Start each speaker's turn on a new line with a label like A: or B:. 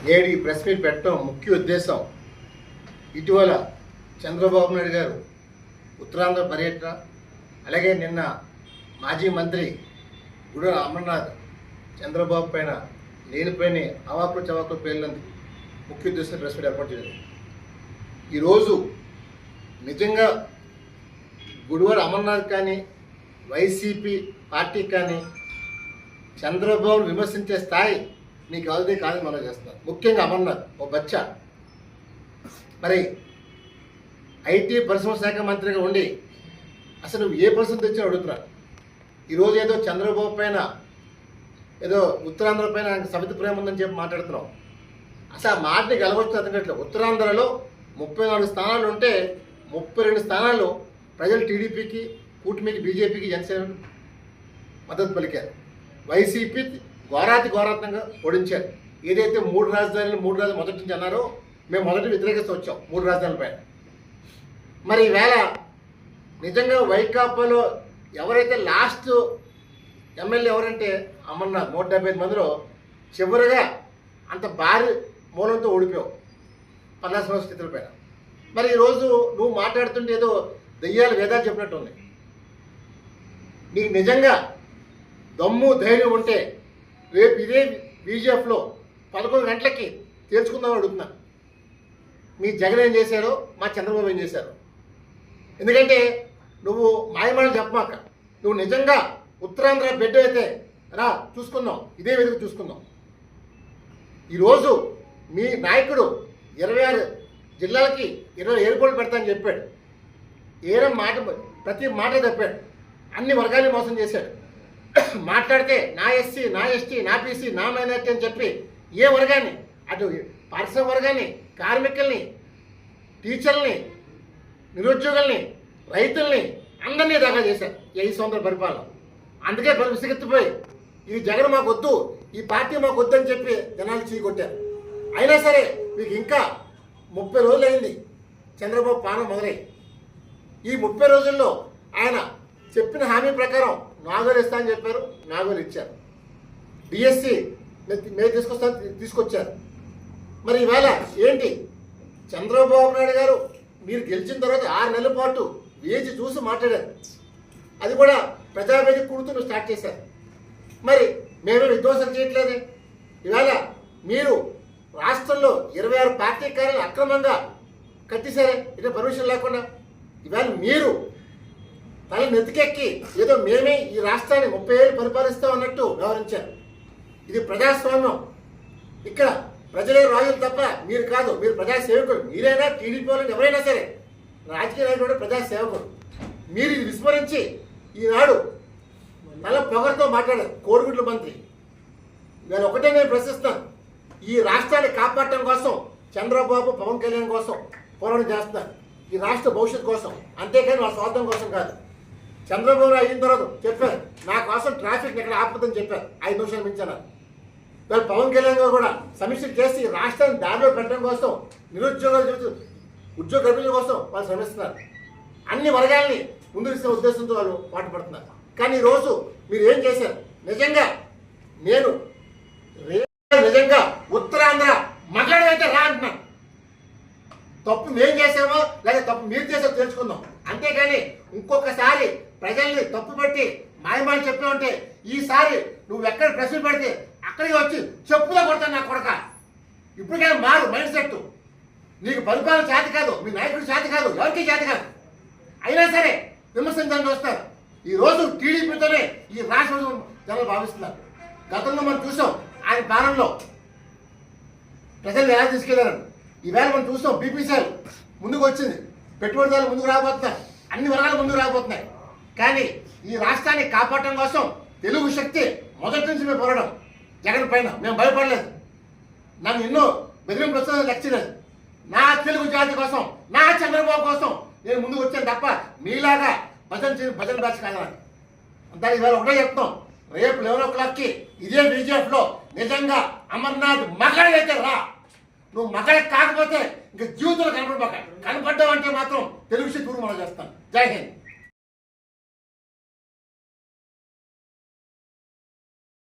A: నేడు ఈ press meet పెట్టడం ముఖ్య ఉద్దేశం ఇటీవల చంద్రబాబు నాయుడు గారు ఉత్తరాంధ్ర పర్యటన, అలాగే నిన్న మాజీ మంత్రి గుడివాడ అమర్నాథ్ చంద్రబాబు పైన లేనిపోయిన అవాకులు చవాకులు పేర్లందుకు ముఖ్య ఉద్దేశం ప్రెస్ మీట్ ఏర్పాటు చేయలేదు. ఈరోజు నిజంగా గుడివాడ అమర్నాథ్ కానీ వైసీపీ పార్టీ కానీ చంద్రబాబును విమర్శించే స్థాయి మీకు అవదే కాదని మనం చేస్తున్నారు. ముఖ్యంగా అమర్నాథ్ ఓ బచ్చా, మరి ఐటీ పరిశ్రమ శాఖ మంత్రిగా ఉండి అసలు నువ్వు ఏ పరిస్థితి తెచ్చినా అడుగుతున్నాడు. ఈరోజు ఏదో చంద్రబాబు పైన ఏదో ఉత్తరాంధ్ర పైన సమితి ప్రేమ ఉందని చెప్పి మాట్లాడుతున్నావు. అసలు ఆ మాటని గెలవచ్చు అతనట్లు. ఉత్తరాంధ్రలో 34 స్థానాలు ఉంటే 32 స్థానాలు ప్రజలు టీడీపీకి, కూటమికి, బీజేపీకి, జనసేన మద్దతు పలికారు. వైసీపీ ఘోరాతంగా ఓడించారు. ఏదైతే 3 రాజధానులు మొదటి నుంచి అన్నారో మేము మొదటి వ్యతిరేకిస్తూ వచ్చాం 3 రాజధానుల పైన. మరి ఈవేళ నిజంగా వైకాపాలో ఎవరైతే లాస్ట్ ఎమ్మెల్యే ఎవరంటే అమర్నాథ్ 175 మందిలో చివరిగా అంత భారీ మూలంతో ఓడిపోయావు 50 సంవత్సరాల స్థితుల పైన. మరి ఈరోజు నువ్వు మాట్లాడుతుంటే ఏదో దెయ్యాలు వేదాలు చెప్పినట్టు ఉంది. నీకు నిజంగా దమ్ము ధైర్యం ఉంటే రేపు ఇదే బీజేపీలో 11 గంటలకి తేల్చుకుందామని అడుగుతున్నా. మీ జగన్ ఏం చేశారో, మా చంద్రబాబు ఏం చేశారో. ఎందుకంటే నువ్వు మాయమాటలు చెప్పమాక. నువ్వు నిజంగా ఉత్తరాంధ్ర బిడ్డ అయితే రా చూసుకుందాం, ఇదే వెతుకు చూసుకుందాం. ఈరోజు మీ నాయకుడు 26 జిల్లాలకి 20 ఎయిర్పోర్ట్లు పెడతానని చెప్పాడు. ప్రతి మాట తప్పాడు. అన్ని వర్గాన్ని మోసం చేశాడు. మాట్లాడితే నా ఎస్సీ, నా ఎస్టీ, నా బీసీ, నా మైనార్టీ అని చెప్పి ఏ వర్గాన్ని, అటు పారిశ్రామిక వర్గాన్ని, కార్మికుల్ని, టీచర్లని, నిరుద్యోగుల్ని, రైతుల్ని అందరినీ దాకా చేశారు 5 సంవత్సరాల పరిపాలన. అందుకే విసిగెత్తిపోయి ఈ జగన్ మాకు వద్దు, ఈ పార్టీ మాకు వద్దు అని చెప్పి జనాలు చీకొట్టారు. అయినా సరే మీకు ఇంకా 30 రోజులు అయింది చంద్రబాబు పాలన మొదలై. ఈ 30 రోజుల్లో ఆయన చెప్పిన హామీ ప్రకారం 4 వేలు ఇస్తా అని చెప్పారు, 4 వేలు ఇచ్చారు. డిఎస్సి మేము తీసుకొచ్చారు. మరి ఇవాళ ఏంటి చంద్రబాబు నాయుడు గారు మీరు గెలిచిన తర్వాత 6 నెలల పాటు వేచి చూసి మాట్లాడారు. అది కూడా ప్రజావేదిక కూడుతూ స్టార్ట్ చేశారు. మరి మేము విధ్వంసం చేయట్లేదు. ఇవాళ మీరు రాష్ట్రంలో 26 పార్టీ కార్యాలయాలు అక్రమంగా కట్టేశారే, ఇదే పర్మిషన్ లేకుండా. ఇవాళ మీరు తల నెత్తికెక్కి ఏదో మేమే ఈ రాష్ట్రాన్ని 30 ఏళ్ళు పరిపాలిస్తాం అన్నట్టు వ్యవహరించారు. ఇది ప్రజాస్వామ్యం. ఇక్కడ ప్రజలే రాజులు తప్ప మీరు కాదు. మీరు ప్రజాసేవకుడు. మీరైనా టీడీపీ వాళ్ళని ఎవరైనా సరే రాజకీయ నాయకుడు ప్రజాసేవకుడు. మీరు ఇది విస్మరించి ఈనాడు తల పొగర్తో మాట్లాడారు కోడిగుడ్ల మంత్రి. ఇవాళ ఒకటే నేను ప్రశ్నిస్తాను, ఈ రాష్ట్రాన్ని కాపాడటం కోసం చంద్రబాబు, పవన్ కళ్యాణ్ కోసం పోరాటం చేస్తున్నారు. ఈ రాష్ట్ర భవిష్యత్తు కోసం, అంతేకాని వాళ్ళ స్వార్థం కోసం కాదు. చంద్రబాబు అయిన తర్వాత చెప్పారు నా కోసం ట్రాఫిక్ ఎక్కడ ఆపుతుందని చెప్పారు, 5 నిమిషాలు మించారు. ఇవాళ పవన్ కళ్యాణ్ గారు కూడా సమీక్ష చేసి రాష్ట్రాన్ని దారిలో పెట్టడం కోసం, ఉద్యోగ కల్పించడం కోసం వాళ్ళు శ్రమిస్తున్నారు. అన్ని వర్గాల్ని ముందు ఇచ్చే ఉద్దేశంతో వాళ్ళు పాటుపడుతున్నారు. కానీ ఈరోజు మీరు ఏం చేశారు? నిజంగా నేను నిజంగా ఉత్తరాంధ్ర మగాడైతే రా అంటున్నాను. తప్పు మేము చేసామో లేదా తప్పు మీరు చేసామో తెలుసుకుందాం. అంతేగాని ఇంకొకసారి ప్రజల్ని తప్పు పెట్టి మాయమాటలు చెప్పినా ఉంటే ఈసారి నువ్వు ఎక్కడ ప్రశ్న పెడితే అక్కడికి వచ్చి చెప్పులో కొడతాను నా కొడక. ఇప్పటికైనా మారు మైండ్ సెట్. నీకు పరిపాలన చేత కాదు, మీ నాయకుడు చేత కాదు, ఎవరికి చేత కాదు. అయినా సరే విమర్శించడానికి వస్తారు. ఈరోజు టీడీపీతోనే ఈ రాష్ట్రం జనాలు భావిస్తున్నారు. గతంలో మనం చూసాం ఆయన పాలనలో ప్రజలు ఎలా తీసుకెళ్లారని. ఈవేళ మనం చూస్తాం బీపీసీఎల్ ముందుకు వచ్చింది, పెట్టుబడిదారులు ముందుకు రాబోతున్నారు, అన్ని వర్గాలు ముందుకు రాబోతున్నాయి. కానీ ఈ రాష్ట్రాన్ని కాపాడటం కోసం తెలుగు శక్తి మొదటి నుంచి మేము పోరాడం. జగన్ పైన మేము భయపడలేదు. నన్ను ఎన్నో బెదిరింపు ప్రస్తుతం లెక్చరలేదు. నా తెలుగు జాతి కోసం, నా చంద్రబాబు కోసం నేను ముందుకు వచ్చాను తప్ప మీలాగా భజన బ్యాచ్ కాదని. అంతా ఇవాళ ఒకటే చెప్తాం, రేపు 11 o'clockకి ఇదే బీజేపీలో నిజంగా అమర్నాథ్ మగాడైతే రా. నువ్వు మగాడ కాకపోతే ఇంకా జీవితంలో కనపడబాక. కనపడ్డావు అంటే మాత్రం తెలుగు శక్తి మనం చేస్తాను. జై హింద్.